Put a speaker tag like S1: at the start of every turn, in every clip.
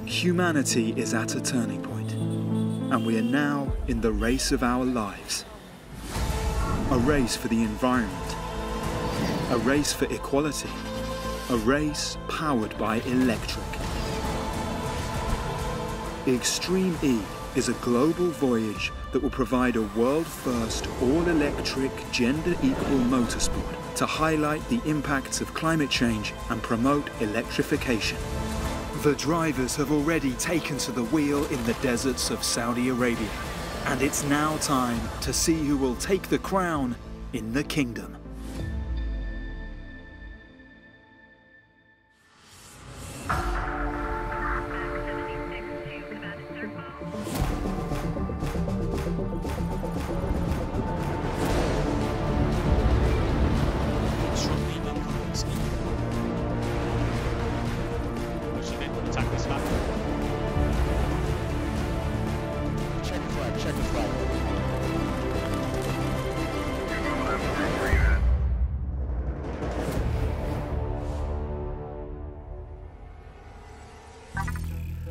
S1: Humanity is at a turning point, and we are now in the race of our lives. A race for the environment, a race for equality, a race powered by electric. Extreme E is a global voyage that will provide a world-first, all-electric, gender-equal motorsport to highlight the impacts of climate change and promote electrification. The drivers have already taken to the wheel in the deserts of Saudi Arabia, and it's now time to see who will take the crown in the kingdom.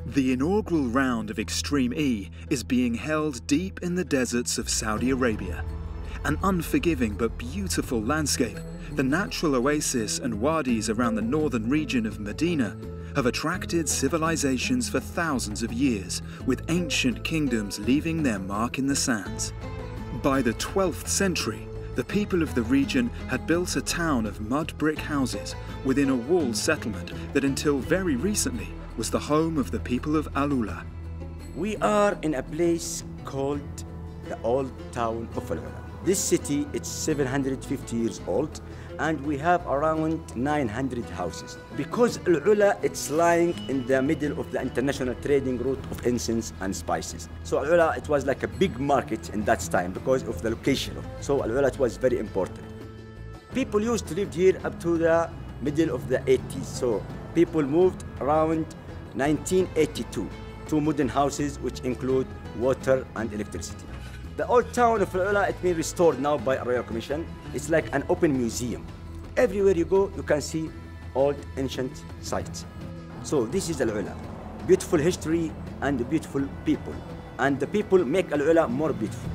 S1: The inaugural round of Extreme E is being held deep in the deserts of Saudi Arabia. An unforgiving but beautiful landscape, the natural oasis and wadis around the northern region of Medina have attracted civilizations for thousands of years, with ancient kingdoms leaving their mark in the sands. By the 12th century, the people of the region had built a town of mud brick houses within a walled settlement that until very recently was the home of the people of Al-Ula.
S2: We are in a place called the Old Town of Al-Ula. This city is 750 years old, and we have around 900 houses. Because Al-Ula, it's lying in the middle of the international trading route of incense and spices. So Al-Ula, it was like a big market in that time because of the location. So Al-Ula, it was very important. People used to live here up to the middle of the 80s. So people moved around 1982 to modern houses which include water and electricity. The old town of Al-Ula, it's been restored now by a royal commission. It's like an open museum. Everywhere you go, you can see old ancient sites. So this is Al-Ula. Beautiful history and beautiful people. And the people make Al-Ula more beautiful.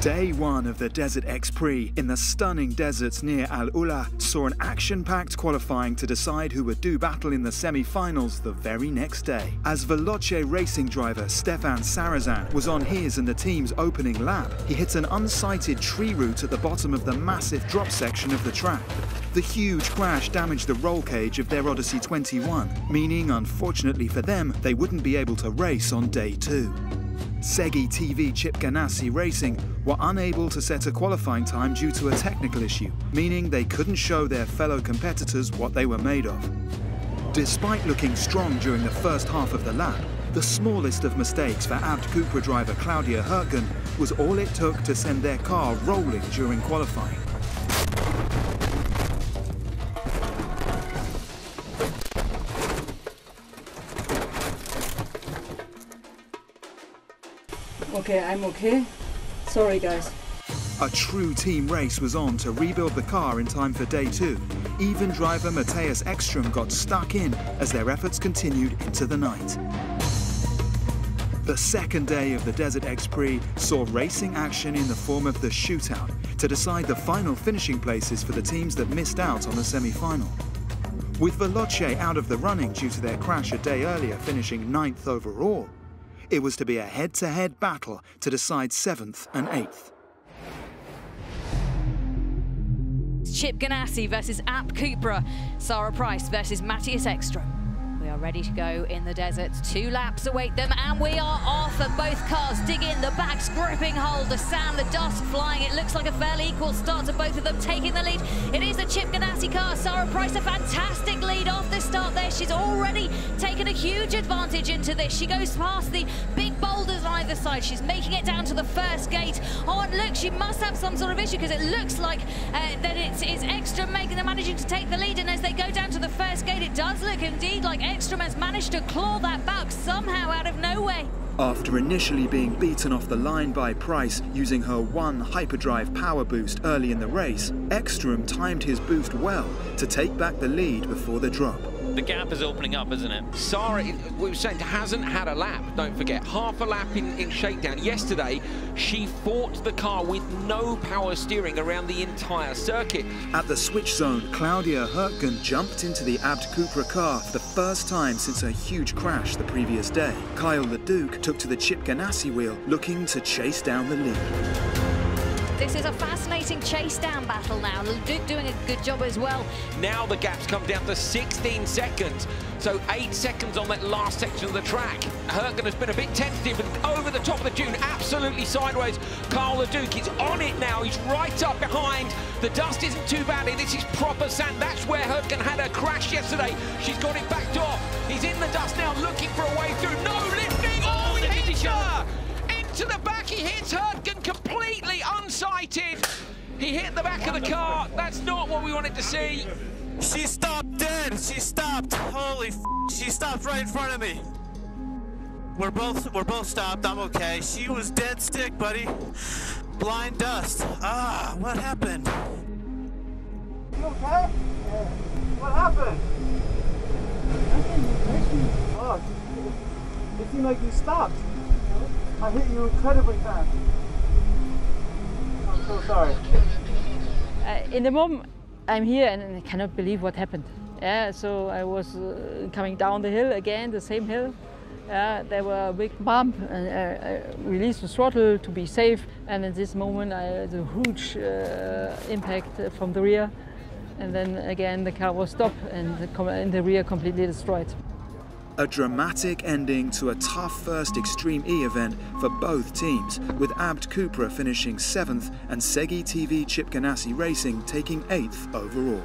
S1: Day one of the Desert X Prix in the stunning deserts near Al-Ula saw an action-packed qualifying to decide who would do battle in the semi-finals the very next day. As Veloce racing driver Stefan Sarazan was on his and the team's opening lap, he hit an unsighted tree root at the bottom of the massive drop section of the track. The huge crash damaged the roll cage of their Odyssey 21, meaning, unfortunately for them, they wouldn't be able to race on day two. Segi TV Chip Ganassi Racing were unable to set a qualifying time due to a technical issue, meaning they couldn't show their fellow competitors what they were made of. Despite looking strong during the first half of the lap, the smallest of mistakes for Abt Cupra driver Claudia Hertgen was all it took to send their car rolling during qualifying.
S3: Okay, I'm okay. Sorry, guys.
S1: A true team race was on to rebuild the car in time for day two. Even driver Matthias Ekstrom got stuck in as their efforts continued into the night. The second day of the Desert X Prix saw racing action in the form of the shootout to decide the final finishing places for the teams that missed out on the semi-final. With Veloce out of the running due to their crash a day earlier, finishing 9th overall, it was to be a head-to-head battle to decide 7th and 8th.
S4: Chip Ganassi versus Abt Cupra, Sarah Price versus Matthias Ekstrom. We are ready to go in the desert. 2 laps await them, and we are off. And both cars dig in, the back's gripping hold, the sand, the dust flying. It looks like a fairly equal start to both of them taking the lead. It is the Chip Ganassi car. Sarah Price, a fantastic lead off the start there. She's already taken a huge advantage into this. She goes past the big boulders on either side. She's making it down to the first gate. Oh, and look, she must have some sort of issue because it looks like that it's Ekstrom managing to take the lead. And as they go down to the first gate, it does look indeed like Ekstrom has managed to claw that back somehow out of nowhere.
S1: After initially being beaten off the line by Price using her one hyperdrive power boost early in the race, Ekstrom timed his boost well to take back the lead before the drop.
S5: The gap is opening up, isn't it?
S6: Sarah, we were saying, hasn't had a lap, don't forget. Half a lap in shakedown. Yesterday, she fought the car with no power steering around the entire circuit.
S1: At the switch zone, Claudia Hurtgen jumped into the Abt Cupra car for the first time since her huge crash the previous day. Kyle Leduc took to the Chip Ganassi wheel, looking to chase down the lead.
S4: This is a fascinating chase-down battle now. Leduc doing a good job as well.
S6: Now the gap's come down to 16 seconds. So 8 seconds on that last section of the track. Hurtgen has been a bit tentative and over the top of the dune, absolutely sideways. Carl Leduc is on it now. He's right up behind. The dust isn't too bad. This is proper sand. That's where Hurtgen had her crash yesterday. She's got it backed off. He's in the dust now, looking for a way through. No lifting. Oh, he hits her! To the back, he hits Hurtgen completely unsighted. He hit the back of the car. That's not what we wanted to see.
S7: She stopped dead. She stopped. Holy f***. She stopped right in front of me. We're both stopped. I'm okay. She was dead stick, buddy. Blind dust. Ah, what happened? You okay? Yeah. What happened? Oh, it seemed like you stopped. I hit you incredibly fast. I'm so sorry.
S3: In the moment, I'm here and I cannot believe what happened. Yeah, so I was coming down the hill again, the same hill. There were a big bump and I released the throttle to be safe. And at this moment, I had a huge impact from the rear. And then again, the car was stopped and the rear completely destroyed.
S1: A dramatic ending to a tough first Extreme E event for both teams, with Abt Cupra finishing 7th and Segi TV Chip Ganassi Racing taking 8th overall.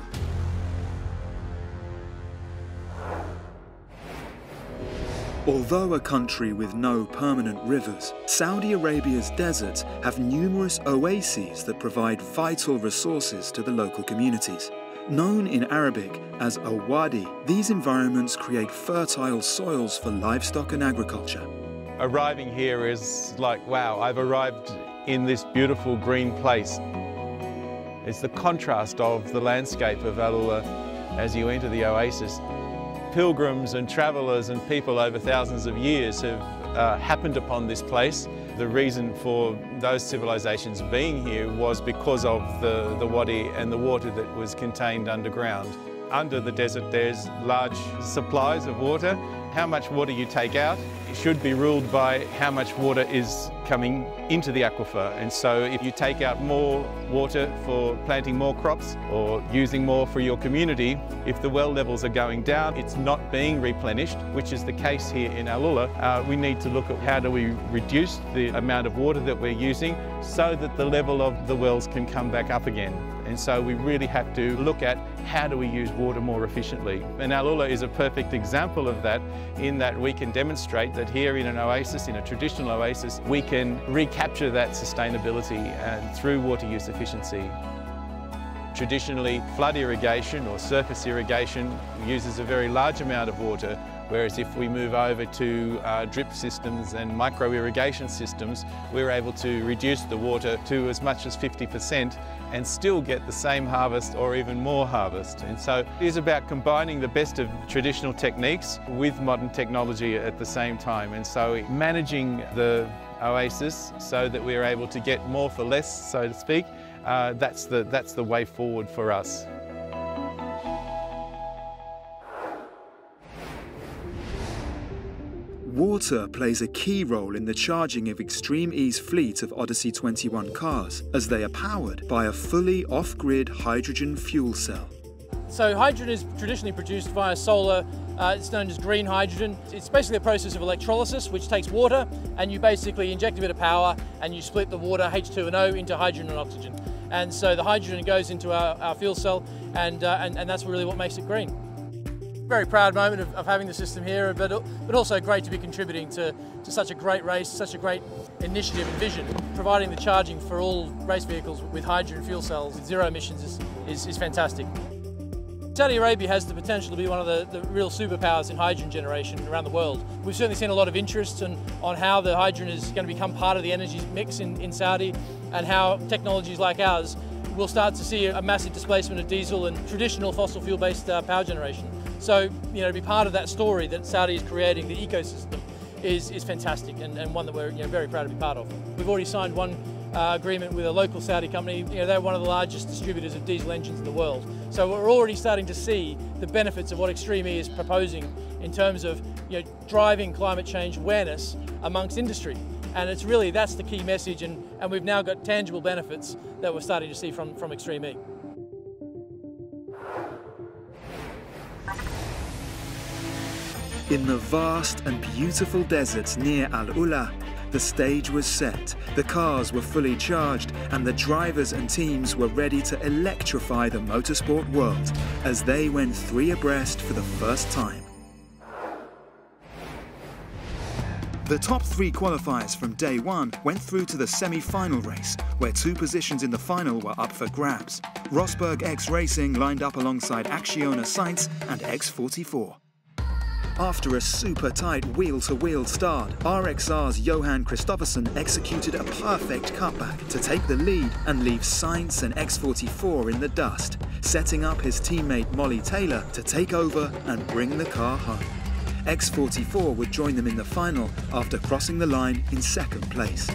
S1: Although a country with no permanent rivers, Saudi Arabia's deserts have numerous oases that provide vital resources to the local communities. Known in Arabic as a wadi, these environments create fertile soils for livestock and agriculture.
S8: Arriving here is like, wow, I've arrived in this beautiful green place. It's the contrast of the landscape of Al Ula as you enter the oasis. Pilgrims and travellers and people over thousands of years have happened upon this place. The reason for those civilizations being here was because of the wadi and the water that was contained underground. Under the desert there's large supplies of water. How much water you take out should be ruled by how much water is coming into the aquifer. And so if you take out more water for planting more crops or using more for your community, if the well levels are going down, it's not being replenished, which is the case here in Al Ula. We need to look at how do we reduce the amount of water that we're using so that the level of the wells can come back up again. And so we really have to look at how do we use water more efficiently. And Al Ula is a perfect example of that, in that we can demonstrate that here in an oasis, in a traditional oasis, we can recapture that sustainability through water use efficiency. Traditionally, flood irrigation or surface irrigation uses a very large amount of water, whereas if we move over to drip systems and micro-irrigation systems, we're able to reduce the water to as much as 50% and still get the same harvest or even more harvest. And so it is about combining the best of traditional techniques with modern technology at the same time. And so managing the oasis so that we're able to get more for less, so to speak, that's the way forward for us.
S1: Water plays a key role in the charging of Extreme E's fleet of Odyssey 21 cars, as they are powered by a fully off-grid hydrogen fuel cell.
S9: So hydrogen is traditionally produced via solar. It's known as green hydrogen. It's basically a process of electrolysis, which takes water and you basically inject a bit of power and you split the water, H2O, into hydrogen and oxygen. And so the hydrogen goes into our fuel cell and that's really what makes it green. Very proud moment of having the system here, but also great to be contributing to such a great race, such a great initiative and vision. Providing the charging for all race vehicles with hydrogen fuel cells with zero emissions is fantastic. Saudi Arabia has the potential to be one of the real superpowers in hydrogen generation around the world. We've certainly seen a lot of interest on how the hydrogen is going to become part of the energy mix in Saudi, and how technologies like ours will start to see a massive displacement of diesel and traditional fossil fuel-based power generation. So, to be part of that story that Saudi is creating, the ecosystem, is fantastic, and one that we're very proud to be part of. We've already signed one agreement with a local Saudi company. They're one of the largest distributors of diesel engines in the world. So we're already starting to see the benefits of what Extreme E is proposing in terms of driving climate change awareness amongst industry. And it's really, that's the key message, and we've now got tangible benefits that we're starting to see from Extreme E.
S1: In the vast and beautiful deserts near Al Ula, the stage was set, the cars were fully charged, and the drivers and teams were ready to electrify the motorsport world as they went 3 abreast for the first time. The top 3 qualifiers from day 1 went through to the semi-final race, where 2 positions in the final were up for grabs. Rosberg X Racing lined up alongside Acciona Sainz and X44. After a super tight wheel-to-wheel start, RXR's Johan Kristoffersson executed a perfect cutback to take the lead and leave Sainz and X44 in the dust, setting up his teammate Molly Taylor to take over and bring the car home. X44 would join them in the final after crossing the line in 2nd place.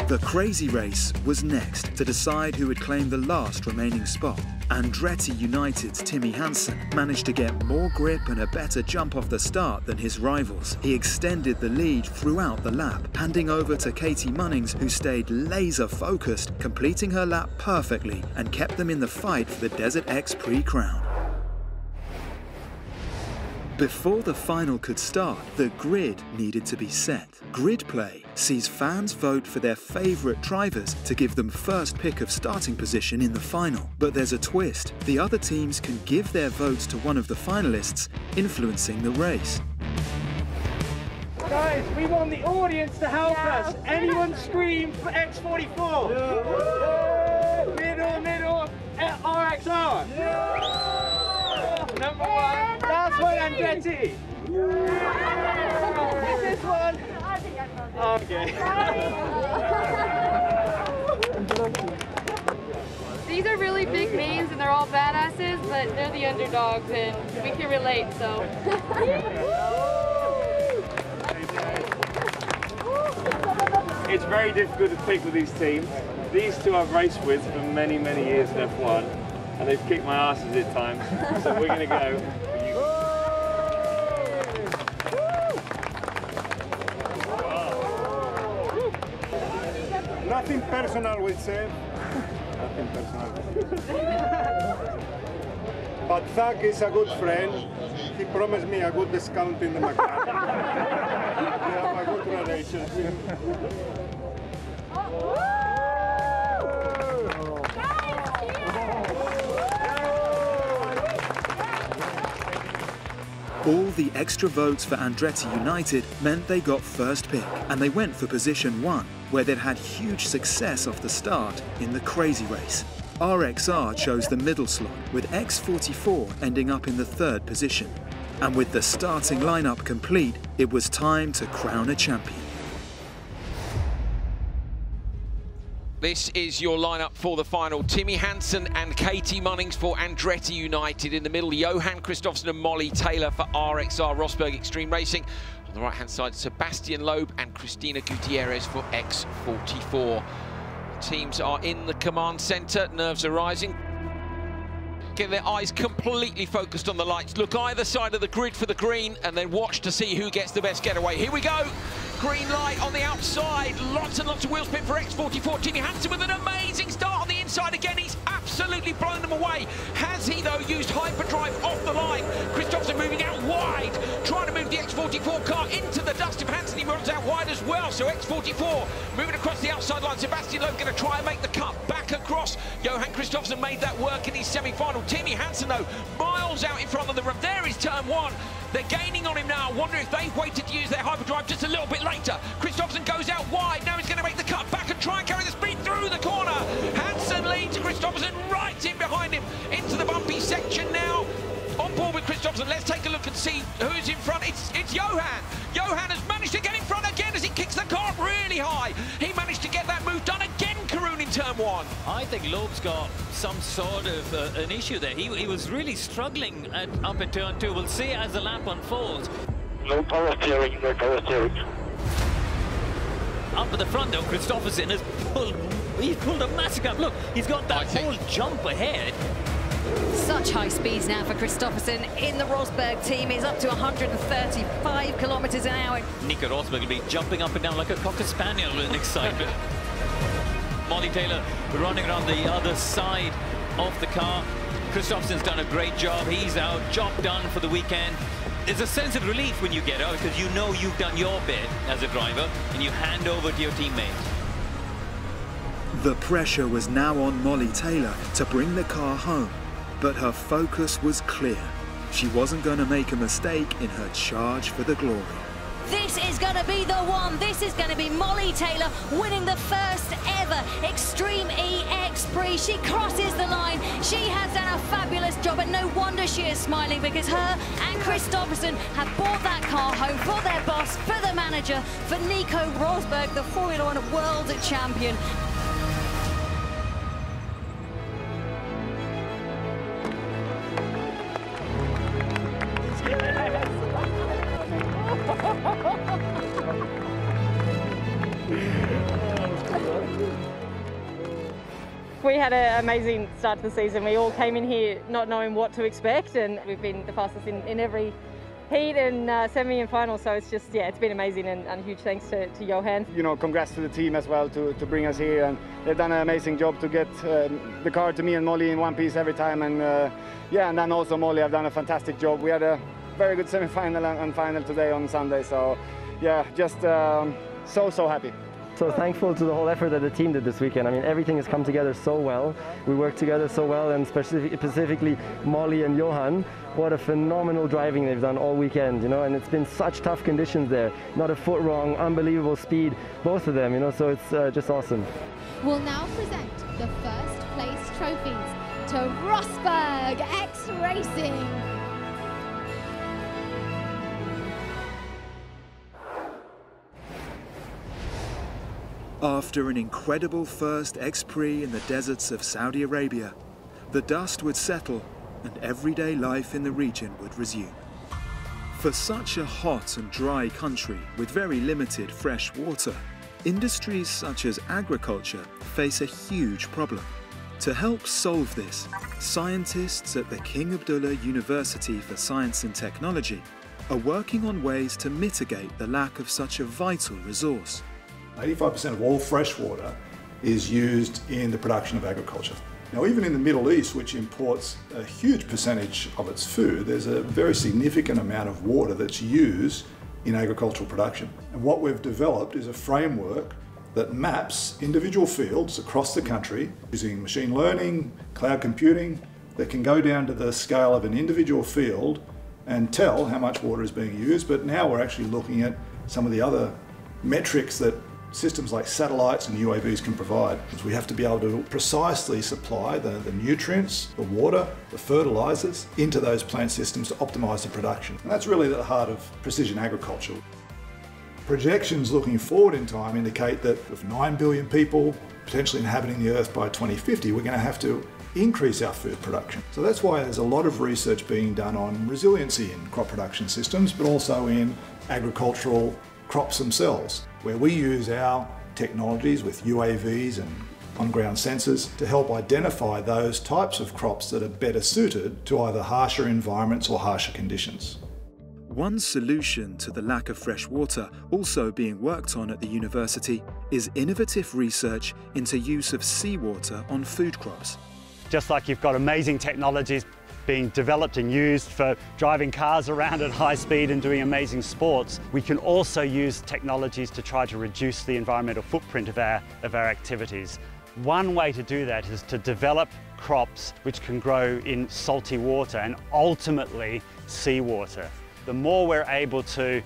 S1: The crazy race was next to decide who would claim the last remaining spot. Andretti United's Timmy Hansen managed to get more grip and a better jump off the start than his rivals. He extended the lead throughout the lap, handing over to Katie Munnings, who stayed laser focused, completing her lap perfectly and kept them in the fight for the Desert X Prix crown. Before the final could start, the grid needed to be set. Grid play sees fans vote for their favourite drivers to give them first pick of starting position in the final. But there's a twist. The other teams can give their votes to one of the finalists, influencing the race.
S10: Guys, we want the audience to help us. Anyone scream for X44? Yeah. Middle, RXR. Yeah. Number 1. Last one, Andretti. Yeah. This one. Okay.
S11: These are really big names and they're all badasses, but they're the underdogs and we can relate, so.
S10: It's very difficult to pick with these teams. These 2 I've raced with for many, many years in F1, and they've kicked my asses at times, so we're going to go.
S12: Nothing personal with Seb. Nothing personal. But Zach is a good friend. He promised me a good discount in the McLaren. We have a good relationship.
S1: All the extra votes for Andretti United meant they got first pick, and they went for position 1, where they'd had huge success off the start in the crazy race. RXR chose the middle slot, with X44 ending up in the 3rd position. And with the starting lineup complete, it was time to crown a champion.
S6: This is your lineup for the final. Timmy Hansen and Katie Munnings for Andretti United. In the middle, Johan Kristoffersson and Molly Taylor for RXR Rosberg Extreme Racing. On the right-hand side, Sebastian Loeb and Cristina Gutierrez for X44. The teams are in the command centre. Nerves are rising. Get their eyes completely focused on the lights. Look either side of the grid for the green and then watch to see who gets the best getaway. Here we go. Green light on the outside. Lots and lots of wheel spin for X44. Timmy Hansen with an amazing start on the inside again. He's absolutely blown them away. Has he, though, used hyperdrive off the line? Kristoffersson moving out wide, trying to move the X44 car into the dust of Hansen. He runs out wide as well, so X44 moving across the outside line. Sebastian Loeb going to try and make the cut back across. Johan Kristoffersson made that work in his semi-final. Timmy Hansen, though, miles out in front of the run. There is turn 1. They're gaining on him now. I wonder if they've waited to use their hyperdrive just a little bit later. Kristoffersson goes out wide. Now he's going to make the cut back and try and carry the speed through the corner. Hansen leads Kristoffersson right in behind him into the bumpy section. Let's take a look and see who's in front. It's Johan. Johan has managed to get in front again as he kicks the car up really high. He managed to get that move done again, Karun, in turn one.
S5: I think Loeb's got some sort of an issue there. He was really struggling up at turn 2. We'll see as the lap unfolds.
S12: No power steering, no power steering.
S5: Up at the front though, Kristoffersen has pulled a massive gap. Look, he's got that whole jump ahead.
S4: Such high speeds now for Kristoffersen in the Rosberg team. He's up to 135 kilometers an hour.
S5: Nico Rosberg will be jumping up and down like a cocker spaniel in excitement. Molly Taylor running around the other side of the car. Kristoffersen's done a great job. He's out, job done for the weekend. There's a sense of relief when you get out because you know you've done your bit as a driver and you hand over to your teammates.
S1: The pressure was now on Molly Taylor to bring the car home, but her focus was clear. She wasn't going to make a mistake in her charge for the glory.
S4: This is going to be the one. This is going to be Molly Taylor winning the first ever Extreme E X-Prix. She crosses the line. She has done a fabulous job, and no wonder she is smiling because her and Kristoffersen have brought that car home for their boss, for the manager, for Nico Rosberg, the Formula 1 world champion.
S13: We had an amazing start to the season. We all came in here not knowing what to expect, and we've been the fastest in every heat and semi and final. So it's just, yeah, it's been amazing, and huge thanks to Johan.
S14: You know, congrats to the team as well to bring us here, and they've done an amazing job to get the car to me and Molly in one piece every time. And yeah, and then also Molly have done a fantastic job. We had a very good semi-final and final today on Sunday. So yeah, just so happy.
S15: So thankful to the whole effort that the team did this weekend. I mean, everything has come together so well. We worked together so well, and specifically Molly and Johan. What a phenomenal driving they've done all weekend, you know, and it's been such tough conditions there. Not a foot wrong, unbelievable speed, both of them, you know, so it's just awesome.
S16: We'll now present the first place trophies to Rosberg X Racing.
S1: After an incredible first X-Prix in the deserts of Saudi Arabia, the dust would settle and everyday life in the region would resume. For such a hot and dry country with very limited fresh water, industries such as agriculture face a huge problem. To help solve this, scientists at the King Abdullah University for Science and Technology are working on ways to mitigate the lack of such a vital resource.
S17: 85% of all fresh water is used in the production of agriculture. Now, even in the Middle East, which imports a huge percentage of its food, there's a very significant amount of water that's used in agricultural production. And what we've developed is a framework that maps individual fields across the country using machine learning, cloud computing, that can go down to the scale of an individual field and tell how much water is being used. But now we're actually looking at some of the other metrics that systems like satellites and UAVs can provide. We have to be able to precisely supply the nutrients, the water, the fertilizers into those plant systems to optimize the production. And that's really at the heart of precision agriculture. Projections looking forward in time indicate that with 9 billion people potentially inhabiting the Earth by 2050, we're going to have to increase our food production. So that's why there's a lot of research being done on resiliency in crop production systems, but also in agricultural crops themselves, where we use our technologies with UAVs and on-ground sensors to help identify those types of crops that are better suited to either harsher environments or harsher conditions.
S1: One solution to the lack of fresh water also being worked on at the university is innovative research into use of seawater on food crops.
S18: Just like you've got amazing technologies being developed and used for driving cars around at high speed and doing amazing sports, we can also use technologies to try to reduce the environmental footprint of our activities. One way to do that is to develop crops which can grow in salty water and ultimately seawater. the more we're able to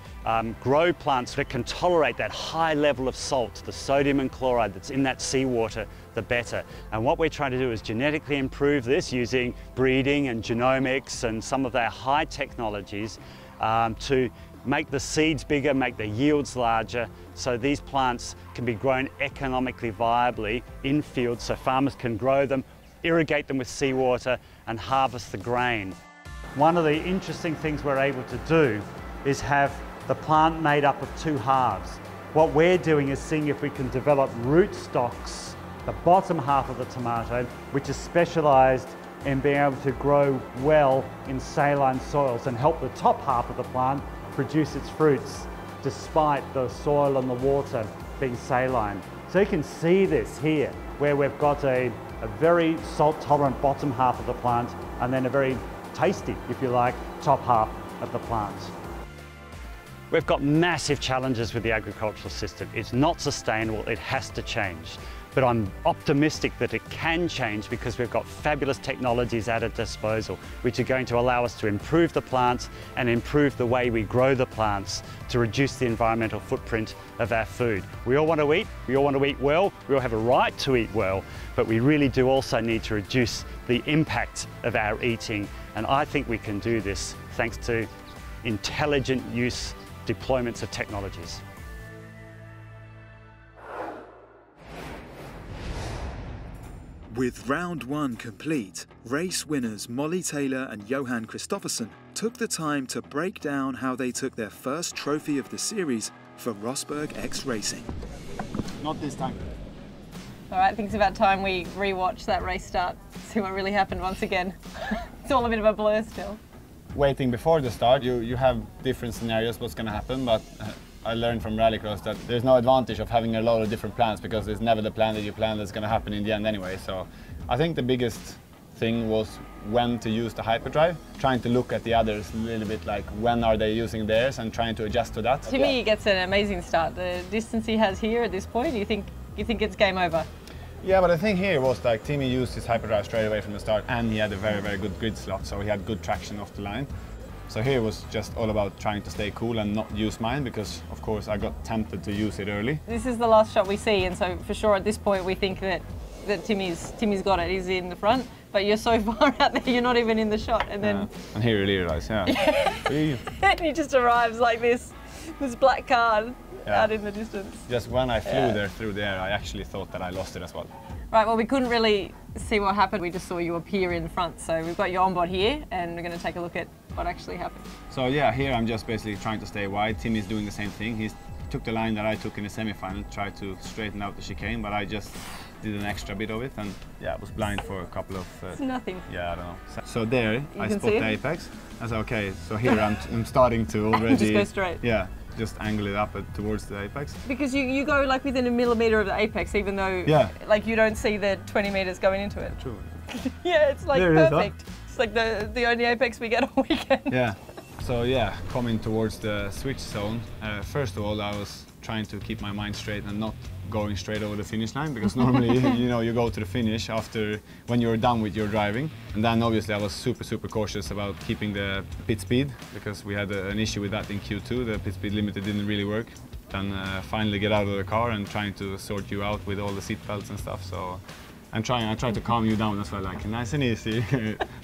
S18: grow plants that can tolerate that high level of salt, the sodium and chloride that's in that seawater, the better. And what we're trying to do is genetically improve this using breeding and genomics and some of our high technologies to make the seeds bigger, make the yields larger, so these plants can be grown economically viably in fields so farmers can grow them, irrigate them with seawater and harvest the grain. One of the interesting things we're able to do is have the plant made up of two halves. What we're doing is seeing if we can develop rootstocks, the bottom half of the tomato, which is specialised in being able to grow well in saline soils and help the top half of the plant produce its fruits despite the soil and the water being saline. So you can see this here, where we've got a very salt-tolerant bottom half of the plant and then a very tasty, if you like, top half of the plant. We've got massive challenges with the agricultural system. It's not sustainable, it has to change. But I'm optimistic that it can change because we've got fabulous technologies at our disposal, which are going to allow us to improve the plants and improve the way we grow the plants to reduce the environmental footprint of our food. We all want to eat well, we all have a right to eat well, but we really do also need to reduce the impact of our eating. And I think we can do this thanks to intelligent use, deployments of technologies.
S1: With round one complete, race winners Molly Taylor and Johan Kristoffersson took the time to break down how they took their first trophy of the series for Rosberg X Racing.
S14: Not this time.
S13: All right, I think it's about time we rewatch that race start, see what really happened once again. It's all a bit of a blur still.
S14: Waiting before the start, you have different scenarios what's going to happen, but I learned from Rallycross that there's no advantage of having a lot of different plans because there's never the plan that you plan that's going to happen in the end anyway. So I think the biggest thing was when to use the hyperdrive, trying to look at the others a little bit like when are they using theirs and trying to adjust to that.
S13: To me, he gets an amazing start. The distance he has here at this point, you think it's game over?
S14: Yeah, but the thing here was like Timmy used his hyperdrive straight away from the start and he had a very, very good grid slot, so he had good traction off the line. So here was just all about trying to stay cool and not use mine because, of course, I got tempted to use it early.
S13: This is the last shot we see, and so for sure at this point we think that Timmy's got it. He's in the front, but you're so far out there, you're not even in the shot. And then
S14: and here he realized,
S13: and he just arrives like this black car out in the distance.
S14: Just when I flew there through the air, I actually thought that I lost it as well.
S13: Right, well, we couldn't really see what happened. We just saw you appear in front. So we've got you on board here, and we're going to take a look at what actually happened.
S14: So yeah, here I'm just basically trying to stay wide. Timmy's doing the same thing. He took the line that I took in the semi-final, tried to straighten out the chicane, but I just did an extra bit of it, and yeah, I was blind for a couple of...
S13: it's nothing.
S14: Yeah, I don't know. So there, I spot the apex. I said, okay, so here I'm starting to already...
S13: Just go straight.
S14: Yeah. Just angle it up towards the apex.
S13: Because you go like within a millimetre of the apex, even though like you don't see the 20 metres going into it.
S14: True.
S13: Yeah, it's like perfect. It's like the only apex we get all weekend.
S14: Yeah. So yeah, coming towards the switch zone, first of all I was trying to keep my mind straight and not going straight over the finish line, because normally you go to the finish after when you're done with your driving. And then obviously I was super cautious about keeping the pit speed, because we had an issue with that in Q2. The pit speed limiter didn't really work. Then finally get out of the car and trying to sort you out with all the seat belts and stuff. So I tried to calm you down as well, like nice and easy,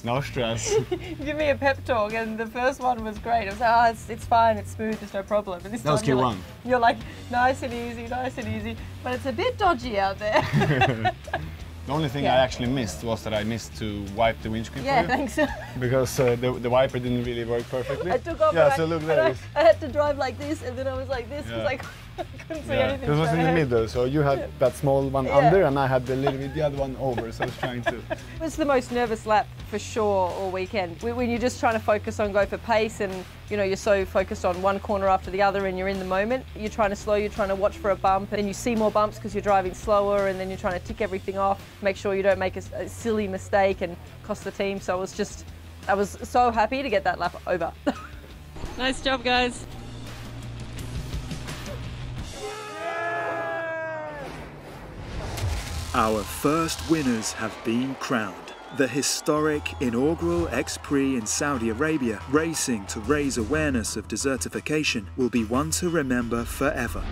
S14: no stress.
S13: Give me a pep talk, and the first one was great. I was like, oh, it's fine, it's smooth, there's no problem. And this
S14: that was Q1.
S13: You're like, nice and easy, but it's a bit dodgy out there.
S14: The only thing I actually missed was that I missed to wipe the windscreen for you.
S13: Thanks.
S14: Because the wiper didn't really work perfectly.
S13: I took off
S14: so look there.
S13: I had to drive like this, and then I was like this, because I couldn't see anything.
S14: Because it was in the middle, so you had that small one under, and I had the other one over, so I was trying to...
S13: It was the most nervous lap for sure all weekend. When you're just trying to focus on go for pace, and you're so focused on one corner after the other and you're in the moment, you're trying to slow, you're trying to watch for a bump, and then you see more bumps because you're driving slower, and then you're trying to tick everything off, make sure you don't make a silly mistake and cost the team. So I was so happy to get that lap over. Nice job, guys.
S1: Our first winners have been crowned. The historic inaugural X-Prix in Saudi Arabia, racing to raise awareness of desertification, will be one to remember forever.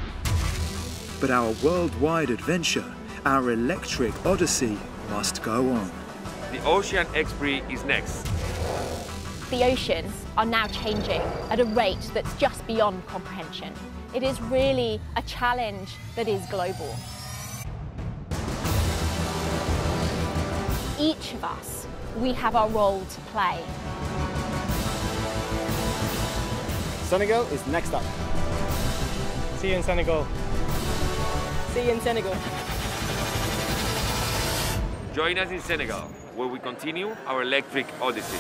S1: But our worldwide adventure, our electric odyssey, must go on.
S19: The Ocean X-Prix is next.
S20: The oceans are now changing at a rate that's just beyond comprehension. It is really a challenge that is global. Each of us, we have our role to play.
S14: Senegal is next up.
S9: See you in Senegal.
S13: See you in Senegal.
S19: Join us in Senegal, where we continue our electric odyssey.